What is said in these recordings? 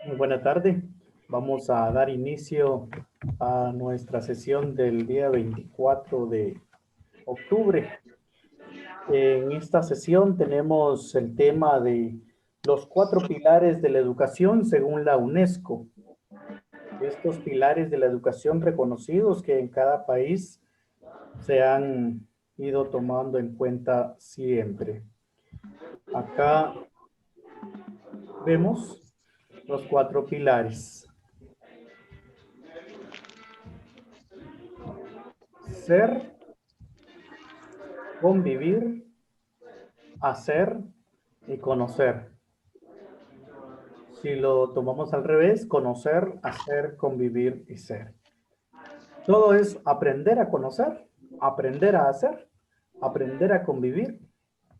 Muy buena tarde. Vamos a dar inicio a nuestra sesión del día 24 de octubre. En esta sesión tenemos el tema de los 4 pilares de la educación según la UNESCO. Estos pilares de la educación reconocidos que en cada país se han ido tomando en cuenta siempre. Acá vemos los 4 pilares. Ser, convivir, hacer y conocer. Si lo tomamos al revés, conocer, hacer, convivir y ser. Todo es aprender a conocer, aprender a hacer, aprender a convivir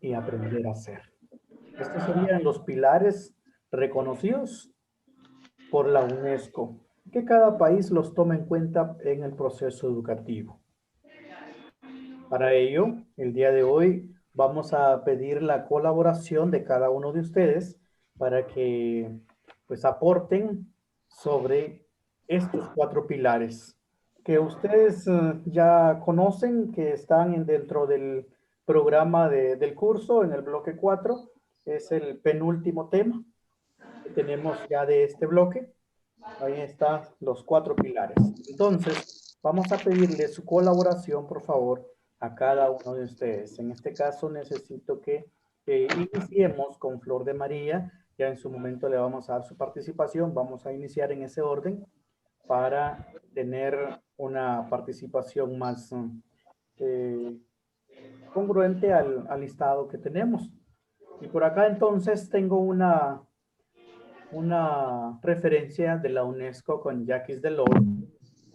y aprender a ser. Estos serían los pilares reconocidos por la UNESCO, que cada país los toma en cuenta en el proceso educativo. Para ello, el día de hoy vamos a pedir la colaboración de cada uno de ustedes para que pues aporten sobre estos 4 pilares que ustedes ya conocen, que están dentro del programa del curso en el bloque 4. Es el penúltimo tema que tenemos ya de este bloque. Ahí están los 4 pilares. Entonces, vamos a pedirle su colaboración, por favor, a cada uno de ustedes. En este caso, necesito que iniciemos con Flor de María. Ya en su momento le vamos a dar su participación. Vamos a iniciar en ese orden para tener una participación más congruente al listado que tenemos. Y por acá entonces tengo una referencia de la UNESCO con Jacques Delors.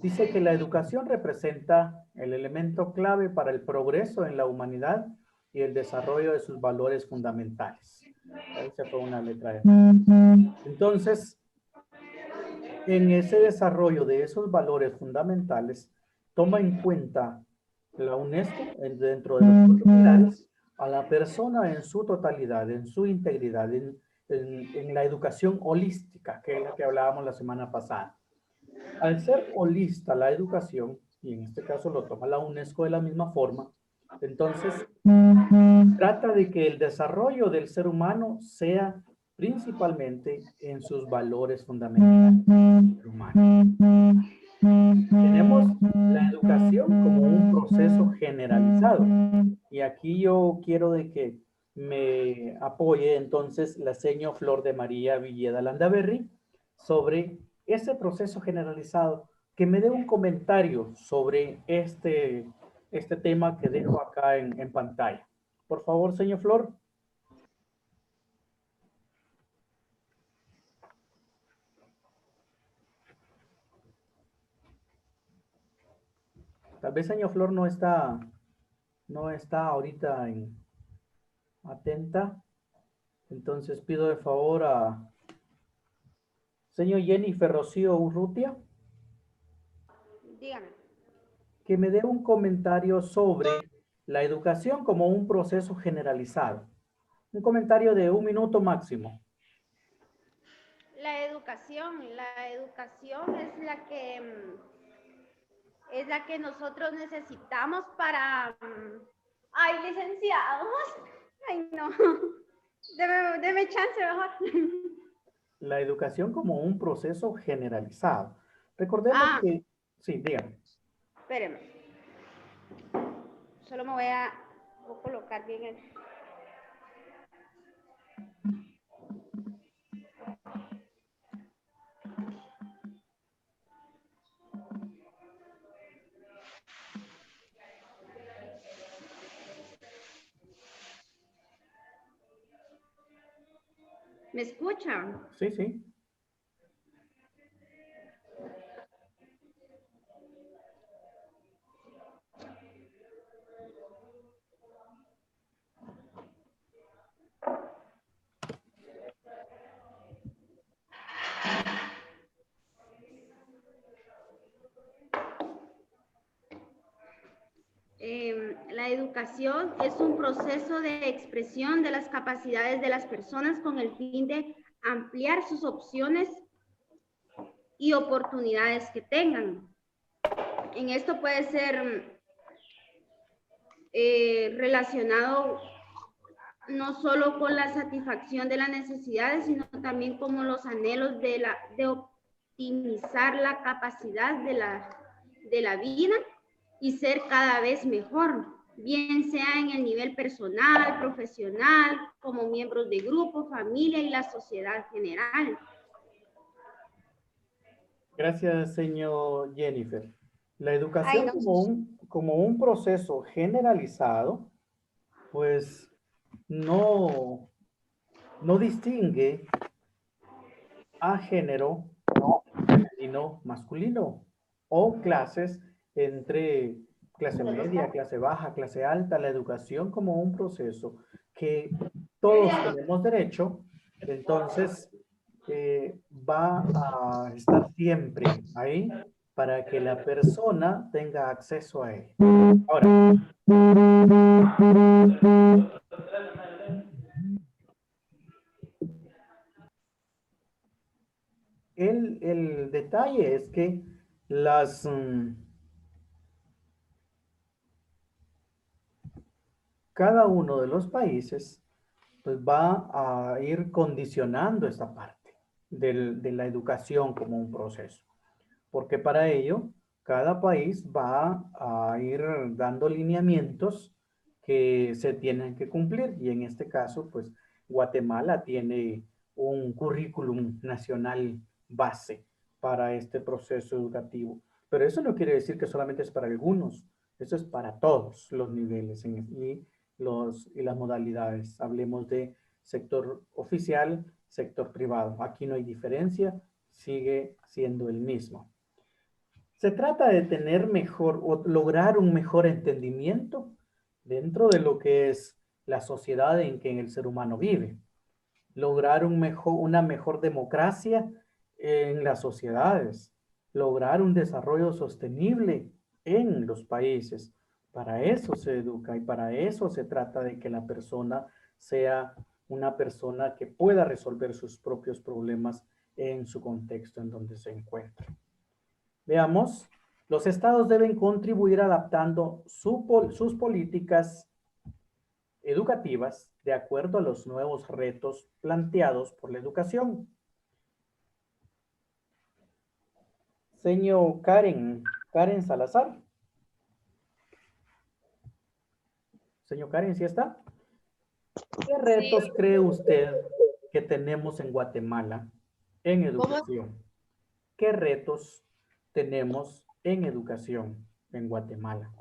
Dice que la educación representa el elemento clave para el progreso en la humanidad y el desarrollo de sus valores fundamentales. Ahí se fue una letra F. Entonces, en ese desarrollo de esos valores fundamentales, toma en cuenta la UNESCO dentro de los 4 pilares a la persona en su totalidad, en su integridad, en la educación holística, que es la que hablábamos la semana pasada. Al ser holista la educación, y en este caso lo toma la UNESCO de la misma forma, entonces trata de que el desarrollo del ser humano sea principalmente en sus valores fundamentales del ser humano. Tenemos la educación como un proceso generalizado. Y aquí yo quiero de que me apoye entonces la señora Flor de María Villeda Landaverri sobre ese proceso generalizado, que me dé un comentario sobre este tema que dejo acá en pantalla. Por favor, señor Flor. Tal vez señor Flor no está ahorita atenta. Entonces pido de favor a señor Jennifer Rocío Urrutia. Dígame. Que me dé un comentario sobre la educación como un proceso generalizado. Un comentario de 1 minuto máximo. La educación es la que nosotros necesitamos para... Ay, licenciados. Ay, no. Deme chance mejor. La educación como un proceso generalizado. Recordemos que... Sí, dígame. Espéreme. Solo me voy a colocar bien el... ¿Me escuchan? Sí, sí. educación es un proceso de expresión de las capacidades de las personas con el fin de ampliar sus opciones y oportunidades que tengan. En esto puede ser relacionado no solo con la satisfacción de las necesidades, sino también como los anhelos de optimizar la capacidad de la vida y ser cada vez mejor, bien sea en el nivel personal, profesional, como miembros de grupo, familia y la sociedad general. Gracias, señor Jennifer. La Ay, educación no. como un proceso generalizado, pues no distingue a género femenino, masculino o clases entre clase media, clase baja, clase alta. La educación como un proceso que todos tenemos derecho, entonces va a estar siempre ahí para que la persona tenga acceso a él. Ahora, el detalle es que las cada uno de los países pues va a ir condicionando esta parte de la educación como un proceso, porque para ello cada país va a ir dando lineamientos que se tienen que cumplir y en este caso pues Guatemala tiene un currículum nacional base para este proceso educativo, pero eso no quiere decir que solamente es para algunos, eso es para todos los niveles y las modalidades. Hablemos de sector oficial, sector privado. Aquí no hay diferencia, sigue siendo el mismo. Se trata de tener mejor o lograr un mejor entendimiento dentro de lo que es la sociedad en que el ser humano vive. Lograr una mejor democracia en las sociedades. Lograr un desarrollo sostenible en los países. Para eso se educa y para eso se trata de que la persona sea una persona que pueda resolver sus propios problemas en su contexto en donde se encuentra. Veamos, los estados deben contribuir adaptando sus políticas educativas de acuerdo a los nuevos retos planteados por la educación. Señor Karen Salazar. Señor Karen, ¿sí está? ¿Qué retos Sí. cree usted que tenemos en Guatemala en educación? ¿Qué retos tenemos en educación en Guatemala?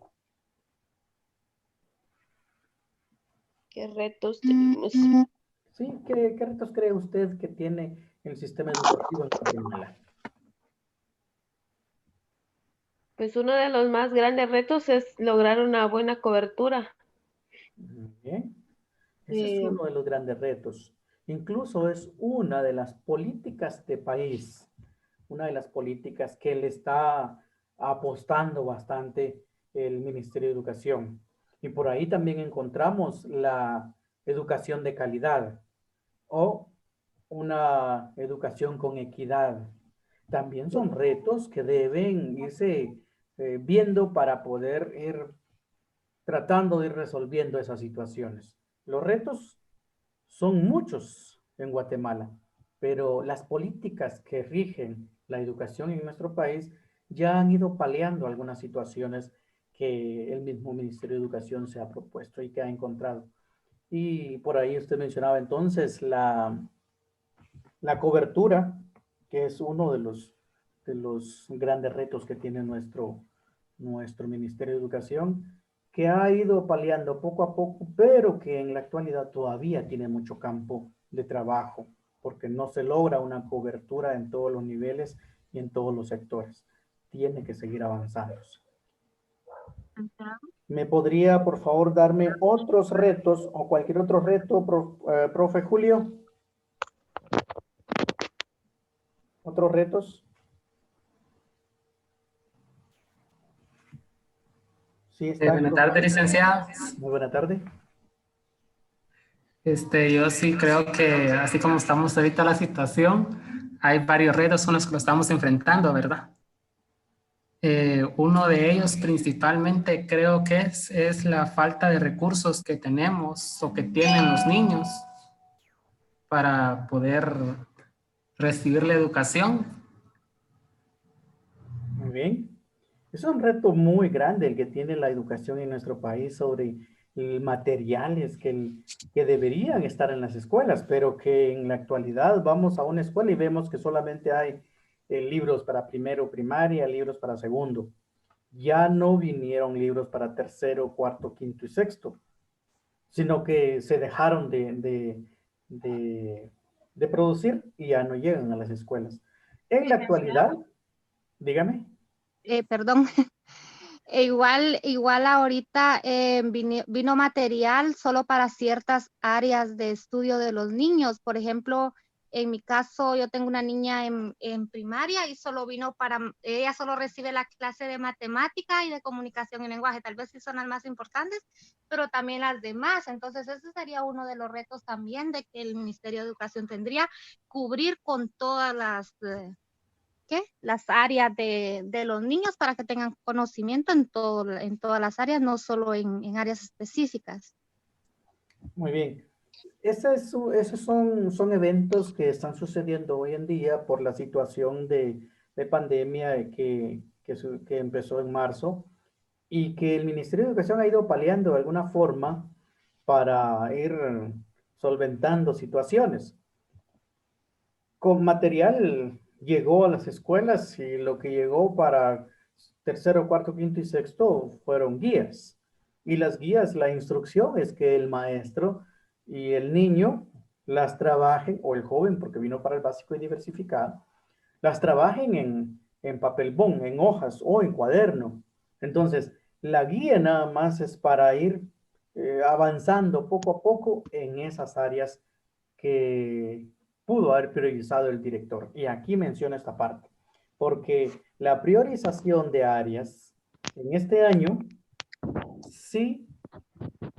¿Qué retos tenemos? Sí, ¿qué retos cree usted que tiene el sistema educativo en Guatemala? Pues uno de los más grandes retos es lograr una buena cobertura. Bien. Ese es Eh, uno de los grandes retos. Incluso es una de las políticas de país, una de las políticas que le está apostando bastante el Ministerio de Educación. Y por ahí también encontramos la educación de calidad o una educación con equidad. También son retos que deben irse viendo para poder ir tratando de ir resolviendo esas situaciones. Los retos son muchos en Guatemala, pero las políticas que rigen la educación en nuestro país ya han ido paliando algunas situaciones que el mismo Ministerio de Educación se ha propuesto y que ha encontrado. Y por ahí usted mencionaba entonces la cobertura, que es uno de los grandes retos que tiene nuestro Ministerio de Educación, que ha ido paliando poco a poco, pero que en la actualidad todavía tiene mucho campo de trabajo, porque no se logra una cobertura en todos los niveles y en todos los sectores. Tiene que seguir avanzando. ¿Me podría, por favor, darme otros retos o cualquier otro reto, profe Julio? ¿Otros retos? Sí, está. Buenas tardes, licenciado. Muy buena tarde. Yo sí creo que así como estamos ahorita la situación, hay varios retos con los que lo estamos enfrentando, ¿verdad? Uno de ellos principalmente creo que es la falta de recursos que tenemos o que tienen los niños para poder recibir la educación. Muy bien. Es un reto muy grande el que tiene la educación en nuestro país sobre materiales que deberían estar en las escuelas, pero que en la actualidad vamos a una escuela y vemos que solamente hay libros para primero primaria, libros para segundo. Ya no vinieron libros para tercero, cuarto, quinto y sexto, sino que se dejaron de, de producir y ya no llegan a las escuelas. En la actualidad, dígame. Perdón, igual ahorita vino material solo para ciertas áreas de estudio de los niños. Por ejemplo, en mi caso, yo tengo una niña en primaria y solo vino ella solo recibe la clase de matemática y de comunicación y lenguaje. Tal vez sí son las más importantes, pero también las demás. Entonces, ese sería uno de los retos también de que el Ministerio de Educación tendría cubrir con todas las áreas de los niños para que tengan conocimiento en todas las áreas, no solo en áreas específicas. Muy bien. Esos son eventos que están sucediendo hoy en día por la situación de pandemia que empezó en marzo y que el Ministerio de Educación ha ido paliando de alguna forma para ir solventando situaciones. Con material llegó a las escuelas y lo que llegó para tercero, cuarto, quinto y sexto fueron guías. Y las guías, la instrucción es que el maestro y el niño las trabajen, o el joven, porque vino para el básico y diversificado, las trabajen en papel bond, en hojas o en cuaderno. Entonces, la guía nada más es para ir avanzando poco a poco en esas áreas que pudo haber priorizado el director. Y aquí menciono esta parte, porque la priorización de áreas en este año sí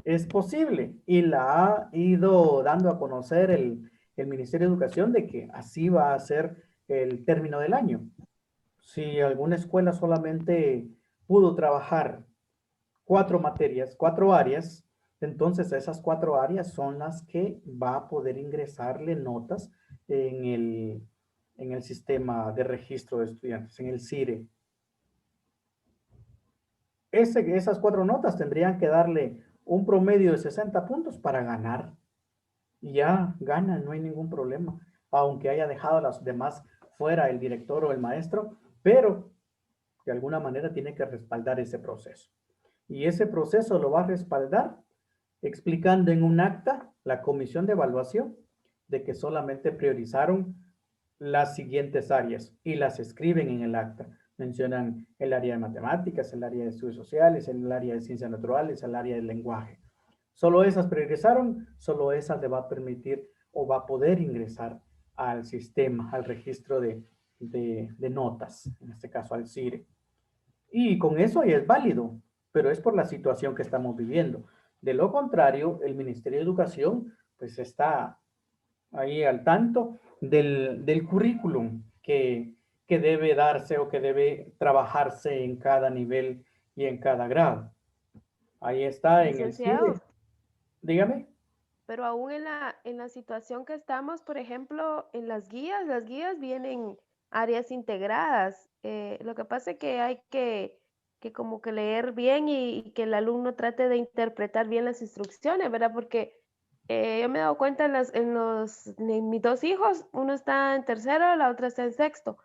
es posible y la ha ido dando a conocer el Ministerio de Educación de que así va a ser el término del año. Si alguna escuela solamente pudo trabajar 4 materias, 4 áreas, entonces esas 4 áreas son las que va a poder ingresarle notas en el sistema de registro de estudiantes, en el CIRE. Esas 4 notas tendrían que darle un promedio de 60 puntos para ganar. Y ya gana, no hay ningún problema, aunque haya dejado a las demás fuera el director o el maestro, pero de alguna manera tiene que respaldar ese proceso. Y ese proceso lo va a respaldar explicando en un acta la comisión de evaluación de que solamente priorizaron las siguientes áreas y las escriben en el acta. Mencionan el área de matemáticas, el área de estudios sociales, el área de ciencias naturales, el área del lenguaje. Solo esas priorizaron, solo esas le va a permitir o va a poder ingresar al sistema, al registro de notas, en este caso al CIRE. Y con eso ya es válido, pero es por la situación que estamos viviendo. De lo contrario, el Ministerio de Educación pues está ahí al tanto del currículum que debe darse o que debe trabajarse en cada nivel y en cada grado. Ahí está en el Licenciado, CIDE. Dígame. pero aún en la situación que estamos, por ejemplo, en las guías vienen áreas integradas. Lo que pasa es que hay que como que leer bien y que el alumno trate de interpretar bien las instrucciones, ¿verdad? Porque yo me he dado cuenta en mis 2 hijos, uno está en tercero, la otra está en sexto,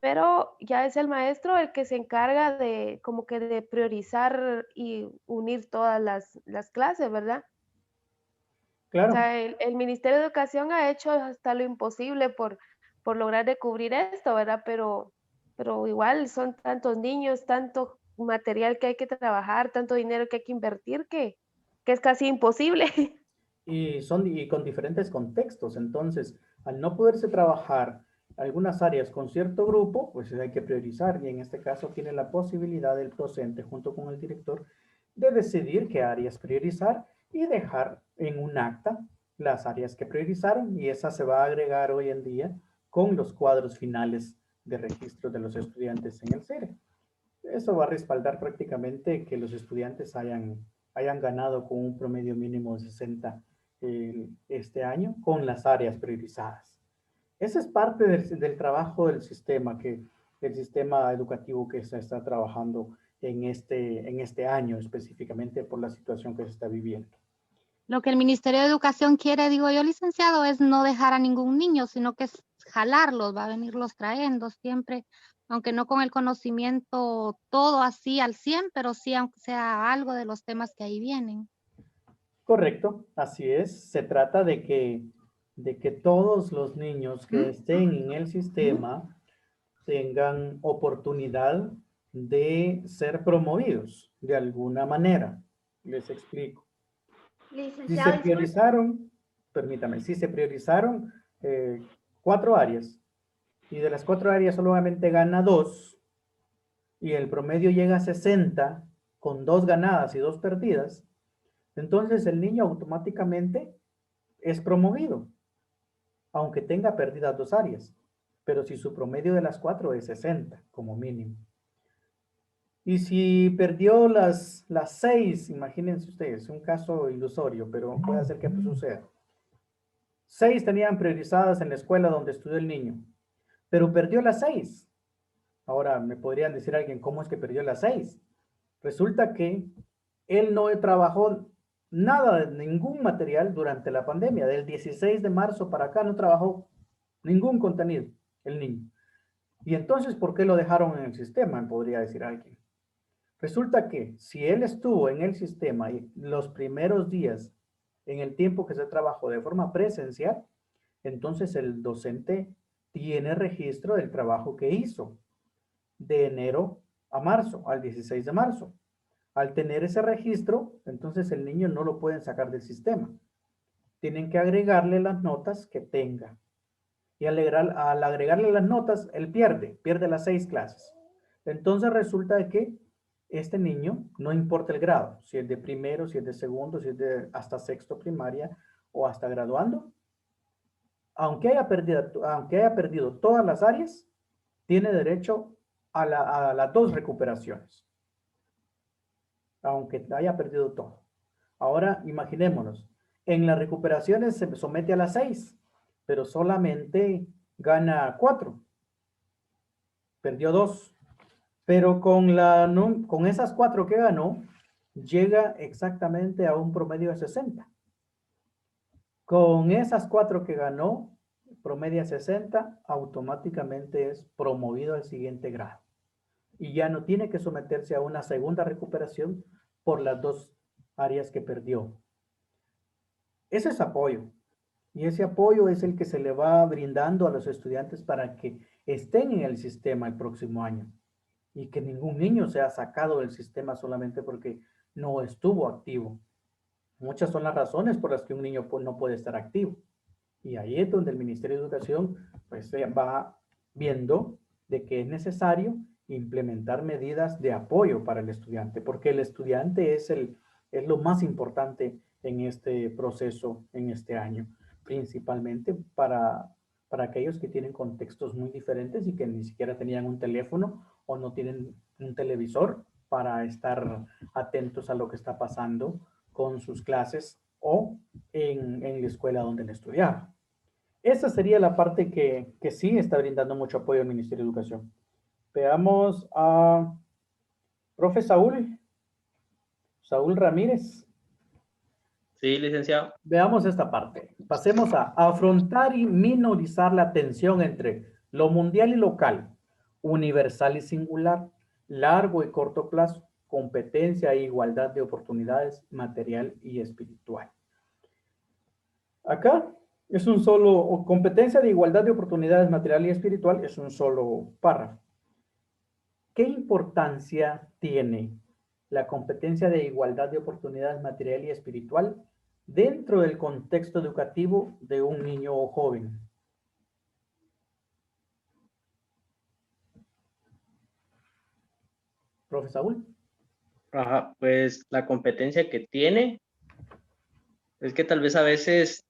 pero ya es el maestro el que se encarga de como que de priorizar y unir todas las clases, ¿verdad? O Claro. sea, el Ministerio de Educación ha hecho hasta lo imposible por lograr de cubrir esto, ¿verdad? Pero igual son tantos niños, tanto material que hay que trabajar, tanto dinero que hay que invertir que es casi imposible. Y con diferentes contextos. Entonces, al no poderse trabajar algunas áreas con cierto grupo, pues hay que priorizar y en este caso tiene la posibilidad el docente junto con el director de decidir qué áreas priorizar y dejar en un acta las áreas que priorizaron y esa se va a agregar hoy en día con los cuadros finales de registro de los estudiantes en el CERE. Eso va a respaldar prácticamente que los estudiantes hayan ganado con un promedio mínimo de 60 este año con las áreas priorizadas. Ese es parte del trabajo del sistema, el sistema educativo que se está trabajando en este año específicamente por la situación que se está viviendo. Lo que el Ministerio de Educación quiere, digo yo, licenciado, es no dejar a ningún niño, sino que es jalarlos, va a venirlos trayendo siempre, aunque no con el conocimiento todo así al 100, pero sí aunque sea algo de los temas que ahí vienen. Correcto, así es. Se trata de que todos los niños que estén en el sistema tengan oportunidad de ser promovidos de alguna manera. Les explico. Si Licenciado, se disculpe. priorizaron, permítame, si se priorizaron 4 áreas y de las 4 áreas solamente gana 2 y el promedio llega a 60 con 2 ganadas y 2 perdidas, entonces el niño automáticamente es promovido, aunque tenga perdidas 2 áreas, pero si su promedio de las 4 es 60 como mínimo. Y si perdió las 6, imagínense ustedes, un caso ilusorio, pero puede ser que suceda. 6 tenían priorizadas en la escuela donde estudió el niño, pero perdió las 6. Ahora me podrían decir alguien, ¿cómo es que perdió las 6? Resulta que él no trabajó nada, ningún material durante la pandemia. Del 16 de marzo para acá no trabajó ningún contenido el niño. Y entonces, ¿por qué lo dejaron en el sistema? Podría decir alguien. Resulta que si él estuvo en el sistema y los primeros días, en el tiempo que se trabajó de forma presencial, entonces el docente tiene registro del trabajo que hizo de enero a marzo, al 16 de marzo. Al tener ese registro, entonces el niño no lo pueden sacar del sistema. Tienen que agregarle las notas que tenga. Y al agregarle las notas, él pierde las 6 clases. Entonces resulta que este niño, no importa el grado, si es de primero, si es de segundo, si es de hasta sexto primaria o hasta graduando, aunque haya perdido todas las áreas, tiene derecho a las 2 recuperaciones, aunque haya perdido todo. Ahora imaginémonos, en las recuperaciones se somete a las 6, pero solamente gana 4, perdió 2. Pero con esas 4 que ganó, llega exactamente a un promedio de 60. Con esas 4 que ganó, promedio 60, automáticamente es promovido al siguiente grado. Y ya no tiene que someterse a una segunda recuperación por las 2 áreas que perdió. Ese es apoyo. Y ese apoyo es el que se le va brindando a los estudiantes para que estén en el sistema el próximo año. Y que ningún niño sea sacado del sistema solamente porque no estuvo activo. Muchas son las razones por las que un niño no puede estar activo. Y ahí es donde el Ministerio de Educación pues, va viendo de que es necesario implementar medidas de apoyo para el estudiante, porque el estudiante es lo más importante en este proceso, en este año, principalmente para aquellos que tienen contextos muy diferentes y que ni siquiera tenían un teléfono o no tienen un televisor para estar atentos a lo que está pasando con sus clases o en la escuela donde él estudiaba. Esa sería la parte que sí está brindando mucho apoyo al Ministerio de Educación. Veamos a profe Saúl Ramírez. Sí, licenciado. Veamos esta parte. Pasemos a afrontar y minorizar la tensión entre lo mundial y local, universal y singular, largo y corto plazo, competencia e igualdad de oportunidades material y espiritual. Acá es un solo, competencia de igualdad de oportunidades material y espiritual, es un solo párrafo. ¿Qué importancia tiene la competencia de igualdad de oportunidades material y espiritual dentro del contexto educativo de un niño o joven? Profe Saúl. Ajá, pues la competencia que tiene es que tal vez a veces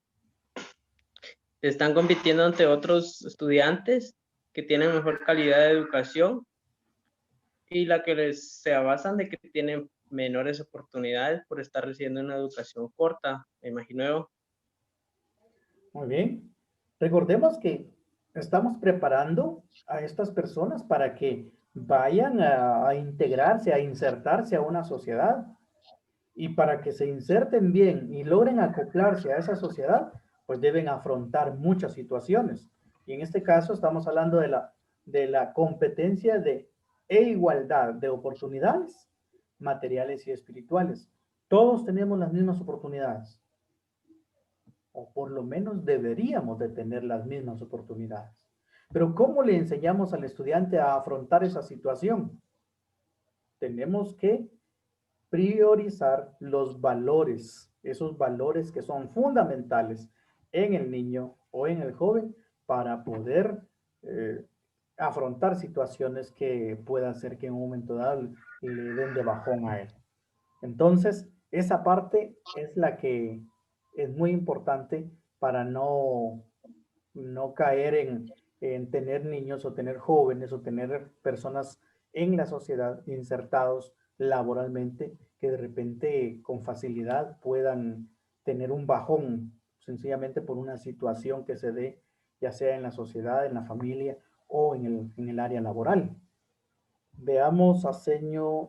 están compitiendo ante otros estudiantes que tienen mejor calidad de educación y la que se basan de que tienen menores oportunidades por estar recibiendo una educación corta, me imagino yo. Muy bien. Recordemos que estamos preparando a estas personas para que vayan a integrarse, a insertarse a una sociedad. Y para que se inserten bien y logren acoplarse a esa sociedad, pues deben afrontar muchas situaciones. Y en este caso estamos hablando de la competencia e igualdad de oportunidades materiales y espirituales. Todos tenemos las mismas oportunidades, o por lo menos deberíamos de tener las mismas oportunidades. Pero ¿cómo le enseñamos al estudiante a afrontar esa situación? Tenemos que priorizar los valores, esos valores que son fundamentales en el niño o en el joven para poder afrontar situaciones que pueda hacer que en un momento dado le den de bajón a él. Entonces, esa parte es la que es muy importante para no caer en tener niños o tener jóvenes o tener personas en la sociedad insertados laboralmente que de repente con facilidad puedan tener un bajón sencillamente por una situación que se dé ya sea en la sociedad, en la familia o en el área laboral. Veamos a señor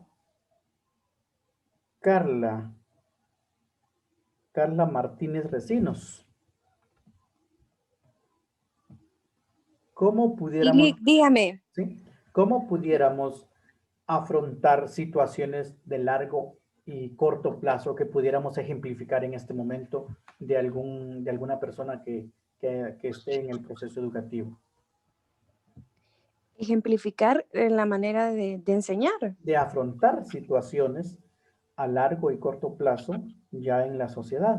Carla Martínez Recinos. ¿Cómo pudiéramos, Dígame. ¿sí? ¿Cómo pudiéramos afrontar situaciones de largo y corto plazo que pudiéramos ejemplificar en este momento de alguna persona que esté en el proceso educativo? Ejemplificar en la manera de enseñar. De afrontar situaciones a largo y corto plazo ya en la sociedad.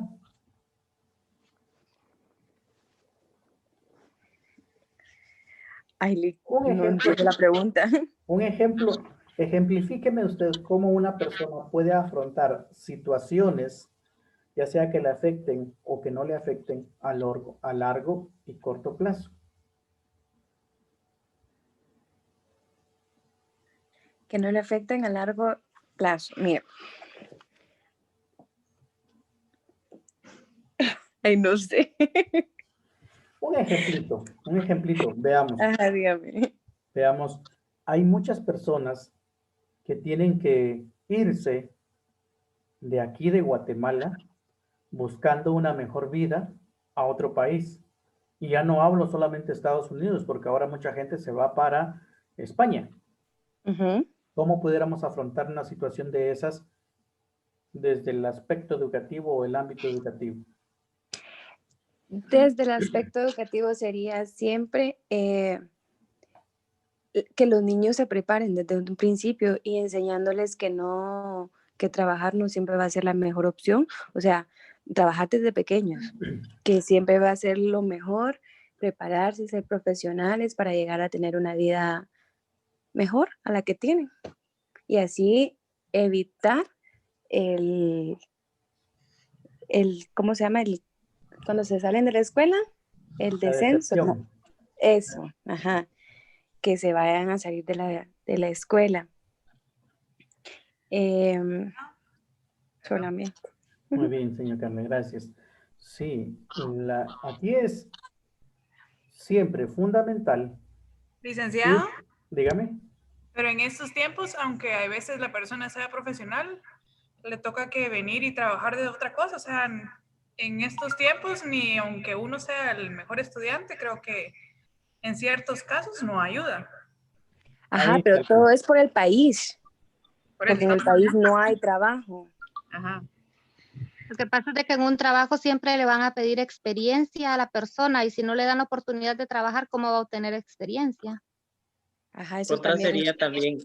Ay, Un no ejemplo, entiendo la pregunta. un ejemplo, ejemplifíqueme usted cómo una persona puede afrontar situaciones, ya sea que le afecten o que no le afecten a largo y corto plazo. Que no le afecten a largo plazo. Mira. Ay, no sé. Un ejemplito, veamos. Ajá, dígame. Veamos, hay muchas personas que tienen que irse de aquí de Guatemala buscando una mejor vida a otro país. Y ya no hablo solamente de Estados Unidos, porque ahora mucha gente se va para España. Uh-huh. ¿Cómo pudiéramos afrontar una situación de esas desde el aspecto educativo o el ámbito educativo? Desde el aspecto educativo sería siempre que los niños se preparen desde un principio y enseñándoles que trabajar no siempre va a ser la mejor opción. O sea, trabajar desde pequeños, que siempre va a ser lo mejor, prepararse, ser profesionales para llegar a tener una vida mejor a la que tienen. Y así evitar ¿cómo se llama? Cuando se salen de la escuela, el La descenso. decepción. Eso, ajá, que se vayan a salir de la escuela. Solamente. Muy bien, señor Carmen, gracias. Sí, aquí es siempre fundamental. Licenciado, Dígame. pero en estos tiempos, aunque a veces la persona sea profesional, le toca que venir y trabajar de otra cosa. O sea, en estos tiempos, ni aunque uno sea el mejor estudiante, creo que en ciertos casos no ayuda. Ajá, Ahí pero está. todo es por el país, Por porque en el país no hay trabajo. Ajá. Lo que pasa es de que en un trabajo siempre le van a pedir experiencia a la persona y si no le dan oportunidad de trabajar, ¿cómo va a obtener experiencia? Ajá, eso Otra también. sería también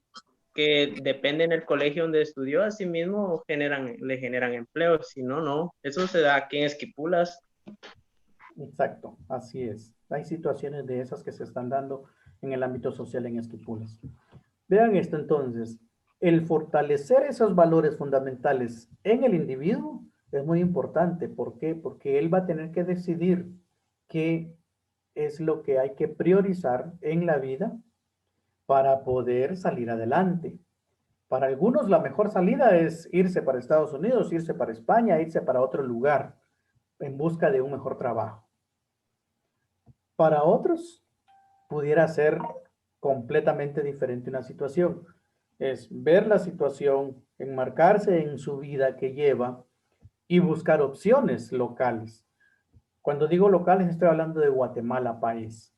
que depende en el colegio donde estudió, así mismo le generan empleo, si no, no. Eso se da aquí en Esquipulas. Exacto, así es. Hay situaciones de esas que se están dando en el ámbito social en Esquipulas. Vean esto entonces. El fortalecer esos valores fundamentales en el individuo es muy importante. ¿Por qué? Porque él va a tener que decidir qué es lo que hay que priorizar en la vida para poder salir adelante. Para algunos la mejor salida es irse para Estados Unidos, irse para España, irse para otro lugar en busca de un mejor trabajo. Para otros pudiera ser completamente diferente una situación. Es ver la situación, enmarcarse en su vida que lleva y buscar opciones locales. Cuando digo locales estoy hablando de Guatemala, país,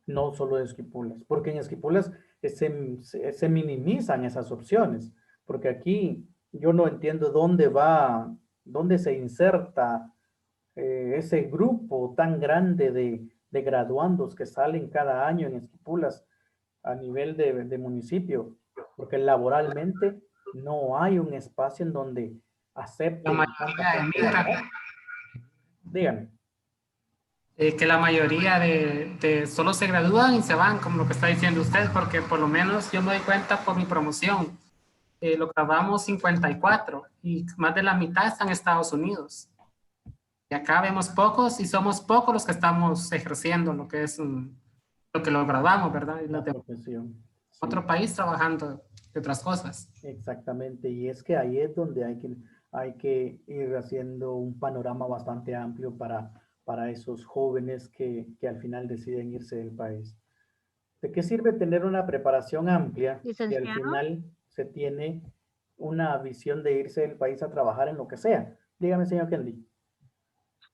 no solo de Esquipulas, porque en Esquipulas se minimizan esas opciones, porque aquí yo no entiendo dónde se inserta ese grupo tan grande de graduandos que salen cada año en Esquipulas a nivel de municipio, porque laboralmente no hay un espacio en donde La acepten tanta mayoría gente emigra. laboral. Díganme. Que la mayoría de solo se gradúan y se van, como lo que está diciendo usted, porque por lo menos yo me doy cuenta por mi promoción. Lo grabamos 54 y más de la mitad están en Estados Unidos. Y acá vemos pocos y somos pocos los que estamos ejerciendo lo que es lo que lo grabamos, ¿verdad? Y La los de profesión. Sí, otro país trabajando de otras cosas. exactamente. Y es que ahí es donde hay que ir haciendo un panorama bastante amplio para esos jóvenes que al final deciden irse del país. ¿De qué sirve tener una preparación amplia si al Licenciado. final se tiene una visión de irse del país a trabajar en lo que sea? Dígame, señor Kendi.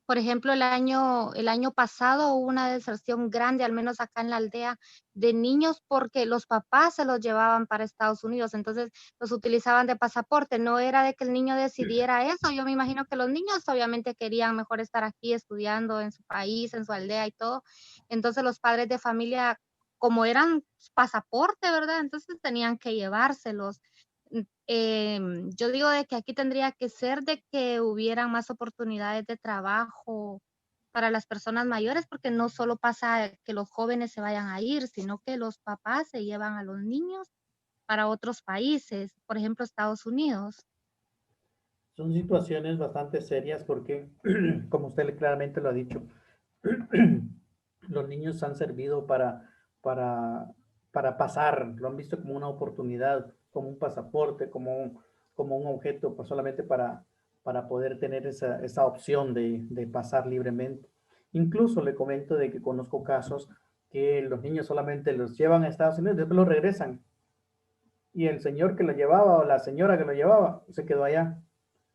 Por ejemplo, el año pasado hubo una deserción grande, al menos acá en la aldea, de niños porque los papás se los llevaban para Estados Unidos, entonces los utilizaban de pasaporte. No era de que el niño decidiera eso. Yo me imagino que los niños obviamente querían mejor estar aquí estudiando en su país, en su aldea y todo. Entonces los padres de familia, como eran pasaporte, ¿verdad? Entonces tenían que llevárselos. Yo digo de que aquí tendría que ser de que hubieran más oportunidades de trabajo para las personas mayores, porque no solo pasa que los jóvenes se vayan a ir, sino que los papás se llevan a los niños para otros países, por ejemplo, Estados Unidos. Son situaciones bastante serias porque, como usted claramente lo ha dicho, los niños han servido para, para pasar, lo han visto como una oportunidad, como un pasaporte, como un objeto, pues solamente para poder tener esa opción de pasar libremente. Incluso le comento de que conozco casos que los niños solamente los llevan a Estados Unidos, después los regresan. Y el señor que lo llevaba o la señora que lo llevaba se quedó allá.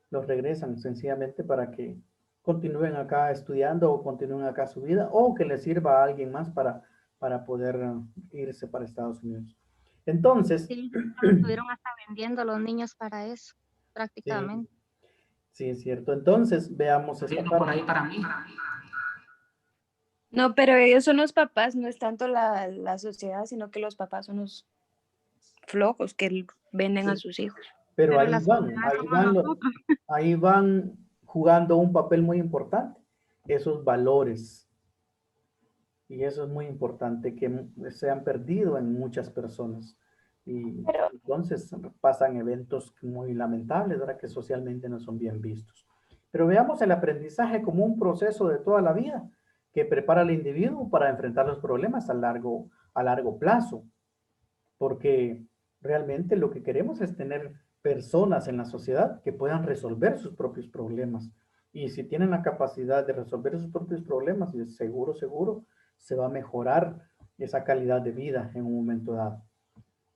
Los regresan sencillamente para que continúen acá estudiando o continúen acá su vida o que les sirva a alguien más para poder irse para Estados Unidos. Entonces, Sí, estuvieron hasta vendiendo los niños para eso, sí, prácticamente. sí es cierto. Entonces, veamos esta Haciendo por parte. ahí para mí. No, pero ellos son los papás, no es tanto la sociedad, sino que los papás son los flojos que venden a Sí, sus hijos. pero Pero la sociedad somos nosotros. ahí van jugando un papel muy importante, esos valores. Y eso es muy importante, que se han perdido en muchas personas. Y entonces pasan eventos muy lamentables, ¿verdad? Que socialmente no son bien vistos. Pero veamos el aprendizaje como un proceso de toda la vida que prepara al individuo para enfrentar los problemas a largo plazo. Porque realmente lo que queremos es tener personas en la sociedad que puedan resolver sus propios problemas. Y si tienen la capacidad de resolver sus propios problemas, seguro, se va a mejorar esa calidad de vida en un momento dado.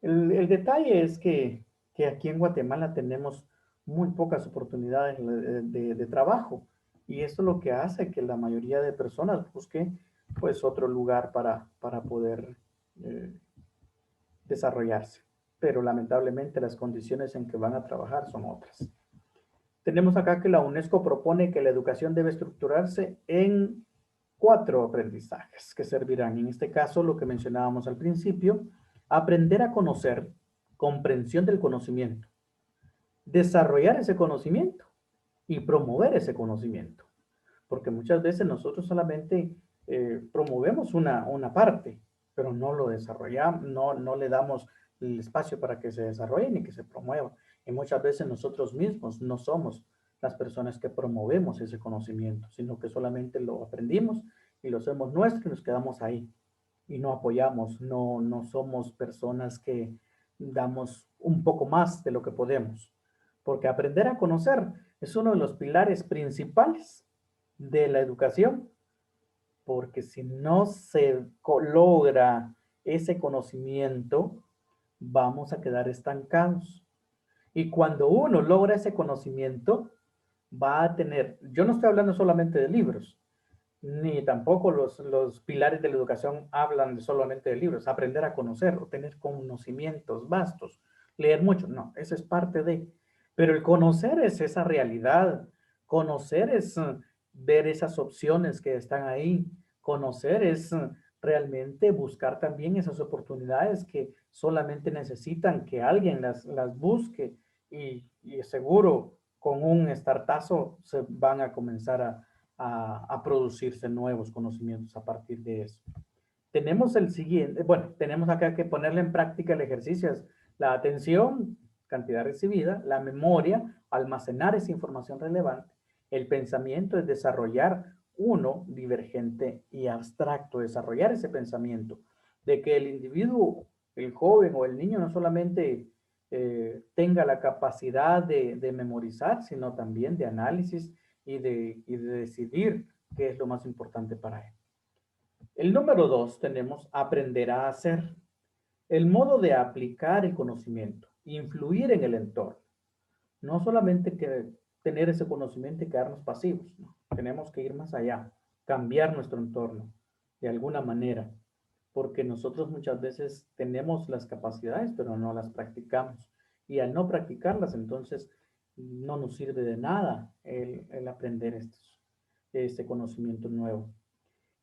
El detalle es que aquí en Guatemala tenemos muy pocas oportunidades de trabajo y esto es lo que hace que la mayoría de personas busque pues otro lugar para poder desarrollarse. Pero lamentablemente las condiciones en que van a trabajar son otras. Tenemos acá que la UNESCO propone que la educación debe estructurarse en 4 aprendizajes que servirán. En este caso, lo que mencionábamos al principio, aprender a conocer, comprensión del conocimiento, desarrollar ese conocimiento y promover ese conocimiento. Porque muchas veces nosotros solamente promovemos una parte, pero no lo desarrollamos, no le damos el espacio para que se desarrollen y que se promuevan. Y muchas veces nosotros mismos no somos las personas que promovemos ese conocimiento, sino que solamente lo aprendimos y lo hacemos nuestro y nos quedamos ahí. Y no apoyamos, no somos personas que damos un poco más de lo que podemos. Porque aprender a conocer es uno de los pilares principales de la educación. Porque si no se logra ese conocimiento, vamos a quedar estancados. Y cuando uno logra ese conocimiento, va a tener, yo no estoy hablando solamente de libros, ni tampoco los pilares de la educación hablan solamente de libros, aprender a conocer o tener conocimientos vastos, leer mucho, no, eso es parte de, pero el conocer es esa realidad, conocer es ver esas opciones que están ahí, conocer es realmente buscar también esas oportunidades que solamente necesitan que alguien las busque y seguro con un startazo se van a comenzar a producirse nuevos conocimientos a partir de eso. Tenemos el siguiente, bueno, tenemos acá que ponerle en práctica el ejercicio, es la atención, cantidad recibida, la memoria, almacenar esa información relevante, el pensamiento es desarrollar uno divergente y abstracto, desarrollar ese pensamiento de que el individuo, el joven o el niño no solamente tenga la capacidad de memorizar, sino también de análisis y de decidir qué es lo más importante para él. El número 2 tenemos aprender a hacer. El modo de aplicar el conocimiento, influir en el entorno. No solamente que tener ese conocimiento y quedarnos pasivos, ¿no? Tenemos que ir más allá, cambiar nuestro entorno de alguna manera, porque nosotros muchas veces tenemos las capacidades, pero no las practicamos. Y al no practicarlas, entonces no nos sirve de nada el aprender este conocimiento nuevo.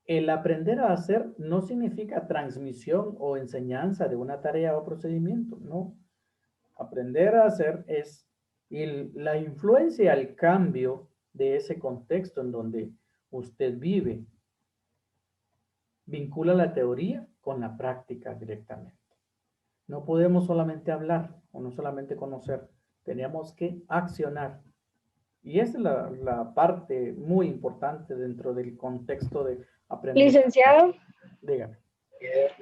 El aprender a hacer no significa transmisión o enseñanza de una tarea o procedimiento, no. Aprender a hacer es la influencia al cambio de ese contexto en donde usted vive. Vincula la teoría con la práctica directamente. No podemos solamente hablar o no solamente conocer, tenemos que accionar. Y esa es la parte muy importante dentro del contexto de aprender. Licenciado, Dígame.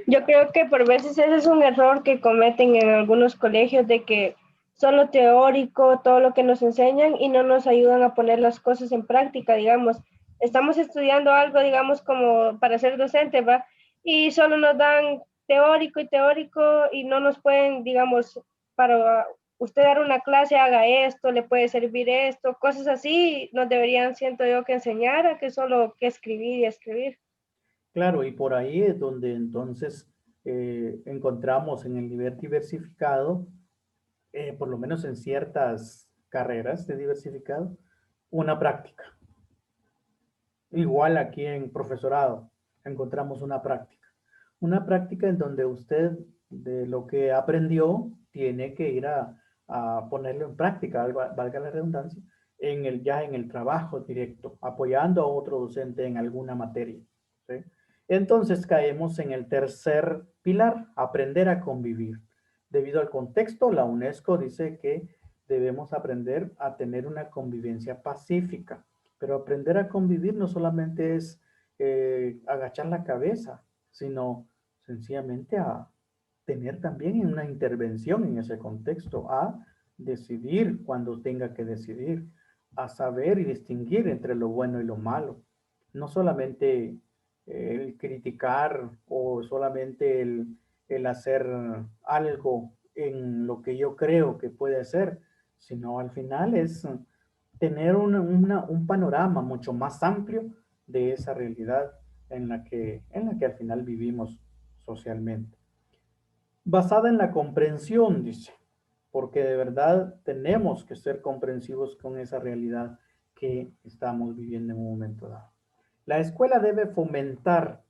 yo creo que por veces ese es un error que cometen en algunos colegios de que solo teórico, todo lo que nos enseñan y no nos ayudan a poner las cosas en práctica, digamos. Estamos estudiando algo, digamos, como para ser docente, ¿va? Y solo nos dan teórico y no nos pueden, digamos, para usted dar una clase, haga esto, le puede servir esto, cosas así, nos deberían, siento yo, que enseñar a que solo que escribir y escribir. Claro, y por ahí es donde entonces encontramos en el nivel diversificado, por lo menos en ciertas carreras de diversificado, una práctica. Igual aquí en profesorado encontramos una práctica. Una práctica en donde usted de lo que aprendió tiene que ir a ponerlo en práctica, valga la redundancia, ya en el trabajo directo, apoyando a otro docente en alguna materia, ¿sí? Entonces caemos en el tercer pilar, aprender a convivir. Debido al contexto, la UNESCO dice que debemos aprender a tener una convivencia pacífica, pero aprender a convivir no solamente es agachar la cabeza, sino sencillamente a tener también una intervención en ese contexto, a decidir cuando tenga que decidir, a saber y distinguir entre lo bueno y lo malo. No solamente el criticar o solamente el hacer algo en lo que yo creo que puede ser, sino al final es tener un panorama mucho más amplio de esa realidad en la que al final vivimos socialmente. Basada en la comprensión, dice, porque de verdad tenemos que ser comprensivos con esa realidad que estamos viviendo en un momento dado. La escuela debe fomentar,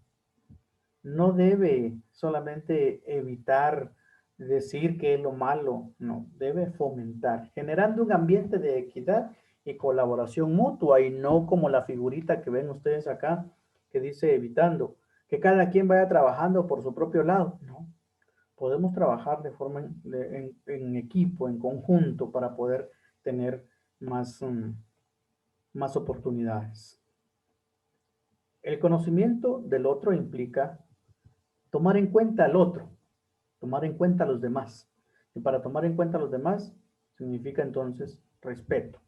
no debe solamente evitar decir que es lo malo, no, debe fomentar, generando un ambiente de equidad y colaboración mutua y no como la figurita que ven ustedes acá que dice evitando, que cada quien vaya trabajando por su propio lado, no. podemos trabajar de forma en equipo, en conjunto, para poder tener más oportunidades. El conocimiento del otro implica tomar en cuenta al otro, tomar en cuenta a los demás. Y para tomar en cuenta a los demás significa entonces respeto.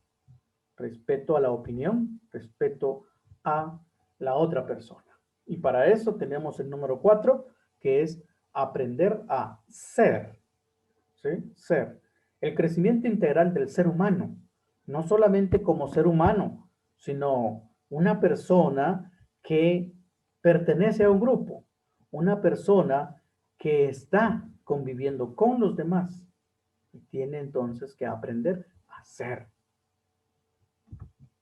Respeto a la opinión, respeto a la otra persona. Y para eso tenemos el número 4, que es aprender a ser. ¿Sí? Ser. El crecimiento integral del ser humano, no solamente como ser humano, sino una persona que pertenece a un grupo, una persona que está conviviendo con los demás y tiene entonces que aprender a ser,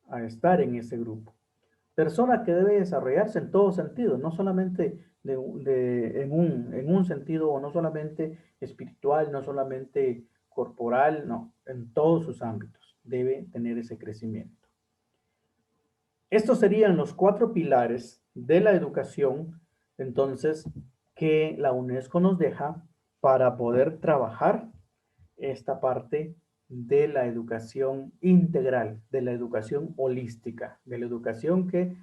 a estar en ese grupo. Persona que debe desarrollarse en todo sentido, no solamente en un sentido, o no solamente espiritual, no solamente corporal, no, en todos sus ámbitos debe tener ese crecimiento. Estos serían los 4 pilares de la educación, entonces, que la UNESCO nos deja para poder trabajar esta parte de la educación integral, de la educación holística, de la educación que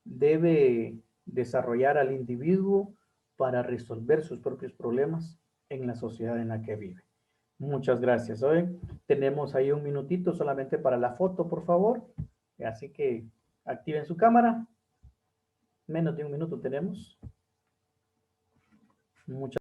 debe desarrollar al individuo para resolver sus propios problemas en la sociedad en la que vive. Muchas gracias. Hoy tenemos ahí un minutito solamente para la foto, por favor. Así que activen su cámara. Menos de un minuto tenemos. Muchas